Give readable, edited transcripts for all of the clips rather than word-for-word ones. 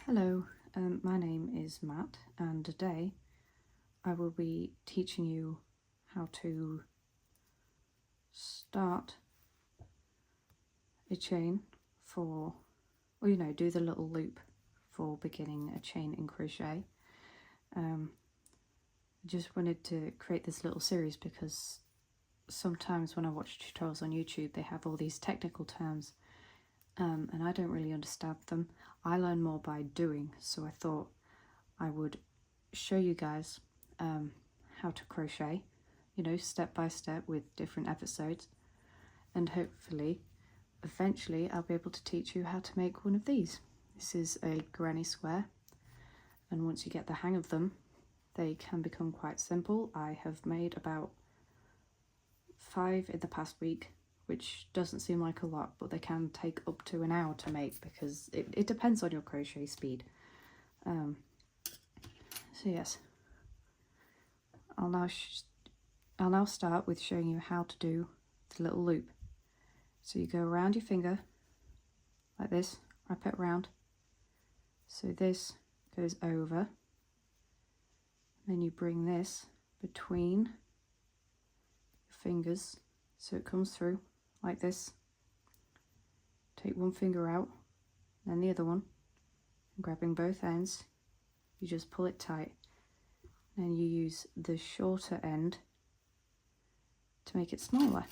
Hello, my name is Matt, and today I will be teaching you how to start a chain for, or do the little loop for beginning a chain in crochet. I just wanted to create this little series because sometimes when I watch tutorials on YouTube they have all these technical terms and I don't really understand them. I learn more by doing, so I thought I would show you guys how to crochet, step by step with different episodes, and hopefully eventually I'll be able to teach you how to make one of these. This is a granny square, and once you get the hang of them they can become quite simple. I have made about 5 in the past week, which doesn't seem like a lot, but they can take up to an hour to make because it depends on your crochet speed. So yes, I'll now start with showing you how to do the little loop. So you go around your finger like this, wrap it around, so this goes over, then you bring this between your fingers so it comes through like this. Take one finger out, then the other one, and grabbing both ends you just pull it tight. Then you use the shorter end to make it smaller,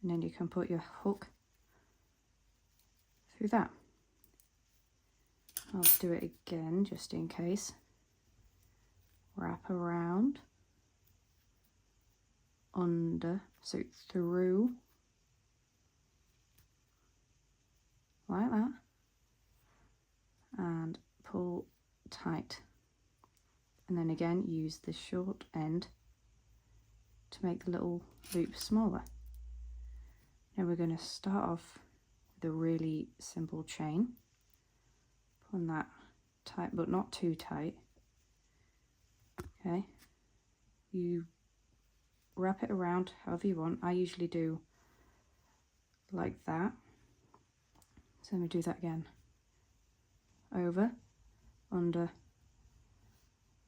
and then you can put your hook through that. I'll do it again just in case. Wrap around, under, so through, like that, and pull tight. And then again use the short end to make the little loop smaller. Now we're going to start off with a really simple chain. Pulling that tight, but not too tight. Okay, you wrap it around however you want. I usually do like that. So let me do that again. Over, under,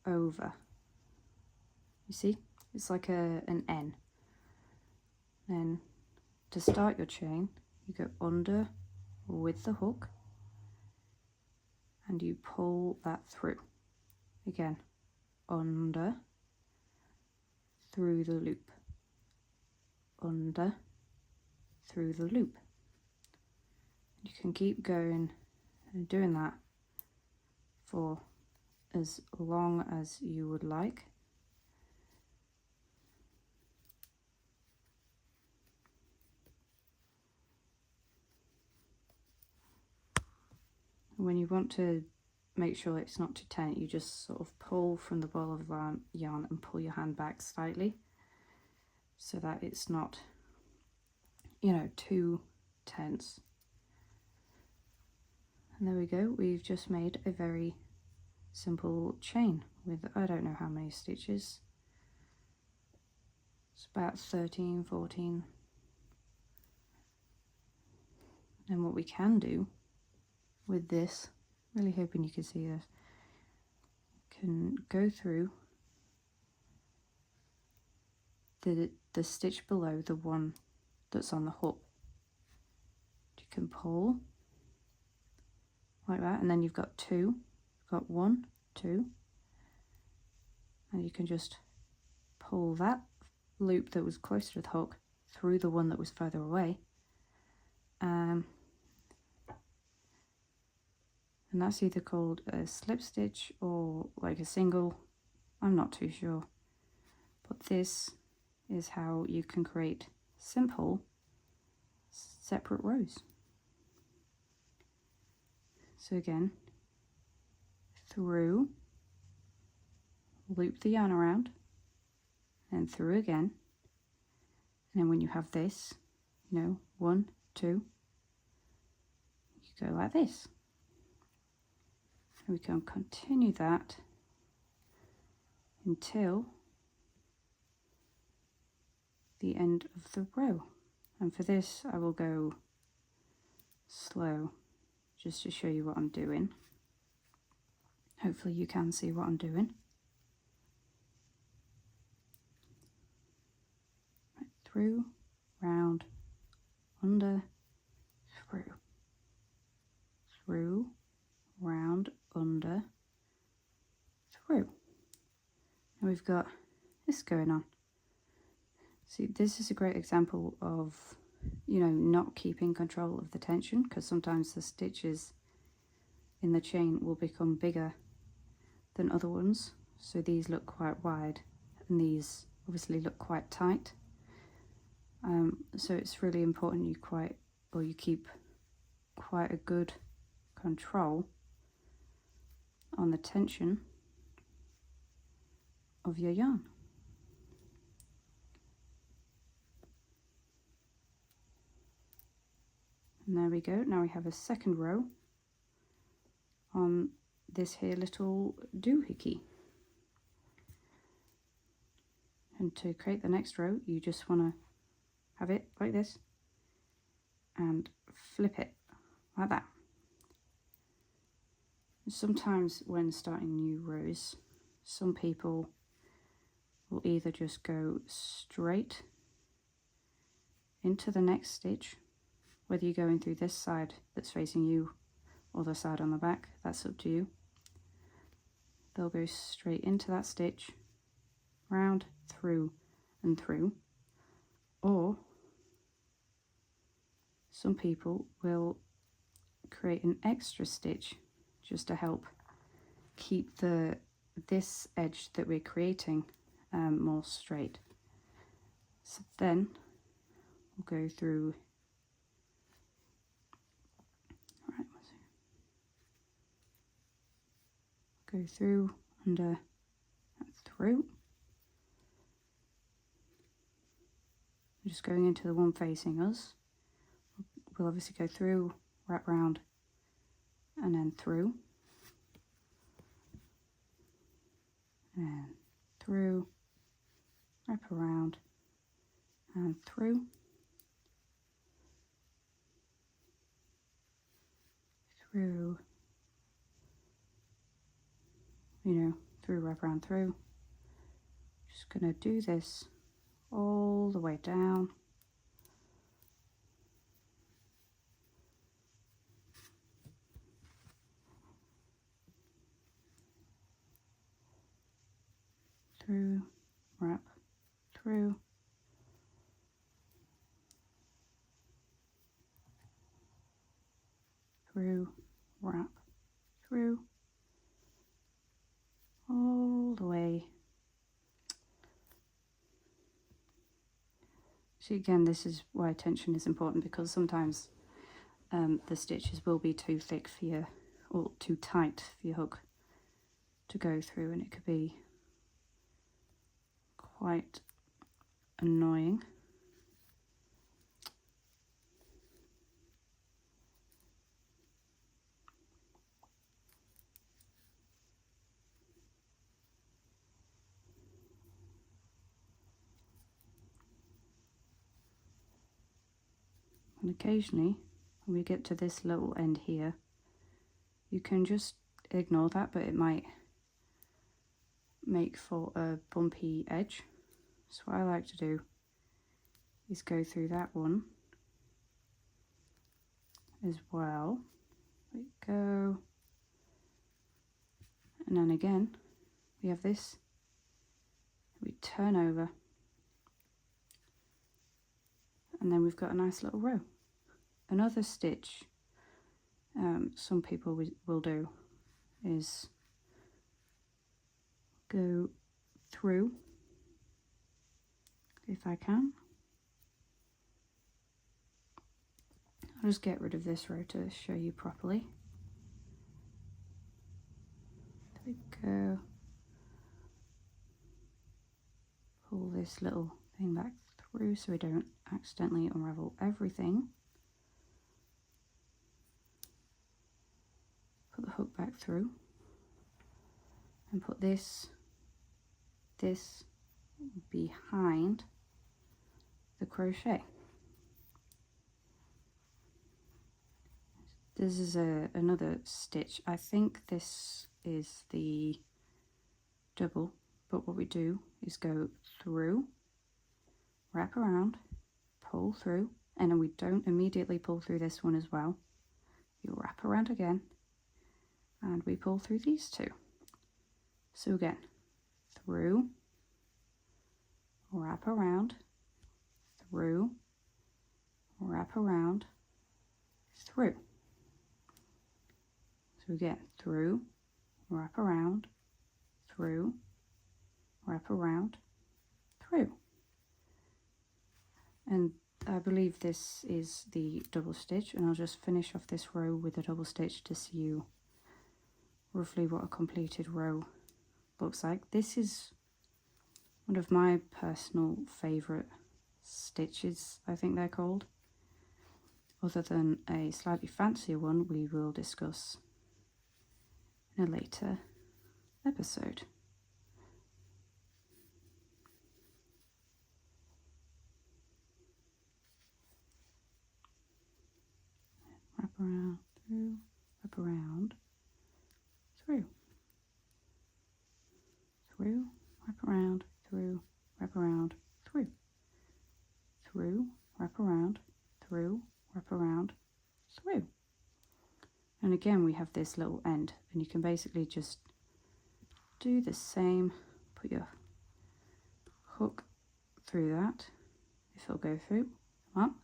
over. You see, it's like an N. Then to start your chain you go under with the hook and you pull that through. Again, under, through the loop, under, through the loop. You can keep going and doing that for as long as you would like. When you want to make sure it's not too tight, you just sort of pull from the ball of yarn and pull your hand back slightly so that it's not, too tense. And there we go, we've just made a very simple chain with I don't know how many stitches. It's about 13, 14. And what we can do with this, really hoping you can see this, can go through the stitch below the one that's on the hook. You can pull like that, and then you've got 2. You've got 1, 2, and you can just pull that loop that was closer to the hook through the one that was further away. And that's either called a slip stitch or like a single, I'm not too sure. But this is how you can create simple separate rows. So again, through, loop the yarn around, and through again. And then when you have this, 1, 2, you go like this. And we can continue that until the end of the row. And for this I will go slow just to show you what I'm doing. Hopefully you can see what I'm doing. Right, through, round, under, through, through, round, under, through. And we've got this going on. See, this is a great example of, you know, not keeping control of the tension, because sometimes the stitches in the chain will become bigger than other ones. So these look quite wide and these obviously look quite tight. So it's really important you keep quite a good control on the tension of your yarn. And there we go. Now we have a second row on this here little doohickey. And to create the next row, you just want to have it like this and flip it like that. Sometimes when starting new rows, some people will either just go straight into the next stitch, whether you're going through this side that's facing you or the side on the back, that's up to you. They'll go straight into that stitch, round, through and through, or some people will create an extra stitch just to help keep this edge that we're creating more straight. So then we'll go through, right, go through, under, and through. I'm just going into the one facing us. We'll obviously go through, wrap round, and then through, and through, wrap around, and through, through, you know, through, wrap around, through. Just gonna do this all the way down. Through, wrap, through, through, wrap, through, all the way. So again, this is why tension is important, because sometimes the stitches will be too thick for you, or too tight for your hook to go through, and it could be quite annoying. And occasionally, when we get to this little end here, you can just ignore that, but it might make for a bumpy edge. So what I like to do is go through that one as well. There we go. And then again, we have this, we turn over, and then we've got a nice little row. Another stitch some people will do is go through, if I can. I'll just get rid of this row to show you properly. There we go. Pull this little thing back through so we don't accidentally unravel everything. Put the hook back through and put this behind the crochet. this is another stitch. I think this is the double, but what we do is go through, wrap around, pull through, and then we don't immediately pull through this one as well. You wrap around again, and we pull through these two. So again, through, wrap around, through, wrap around, through. So again, through, wrap around, through, wrap around, through. And I believe this is the double stitch, and I'll just finish off this row with a double stitch to see you roughly what a completed row looks like. This is one of my personal favourite stitches, I think they're called. Other than a slightly fancier one we will discuss in a later episode. Wrap around, through, wrap around, through, through, wrap around, through, wrap around, through, through, wrap around, through, wrap around, through. And again we have this little end, and you can basically just do the same, put your hook through that, if it'll go through. Come on.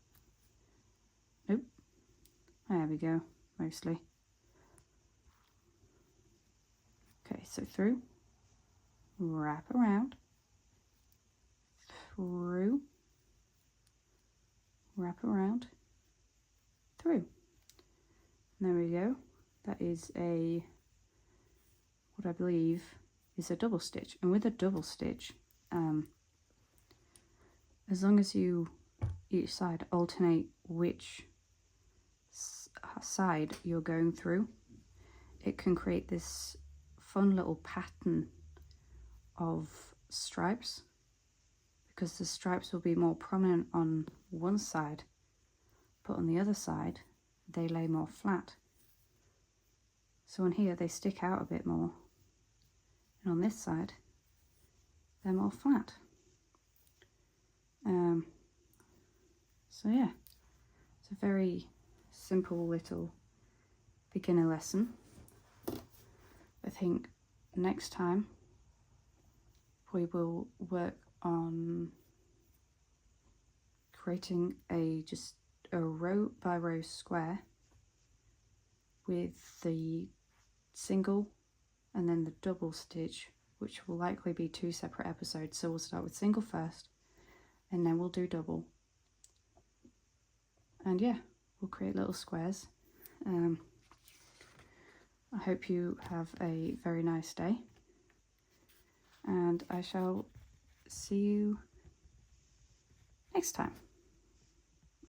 Nope. There we go, mostly. Okay, so through, wrap around, through, wrap around, through. And there we go. That is what I believe is a double stitch. And with a double stitch, as long as you each side alternate which side you're going through, it can create this fun little pattern of stripes, because the stripes will be more prominent on one side, but on the other side they lay more flat. So on here they stick out a bit more, and on this side they're more flat. So yeah, it's a very simple little beginner lesson. I think next time we will work on creating just a row by row square with the single and then the double stitch, which will likely be 2 separate episodes. So we'll start with single first, and then we'll do double, and yeah, we'll create little squares. I hope you have a very nice day, and I shall see you next time.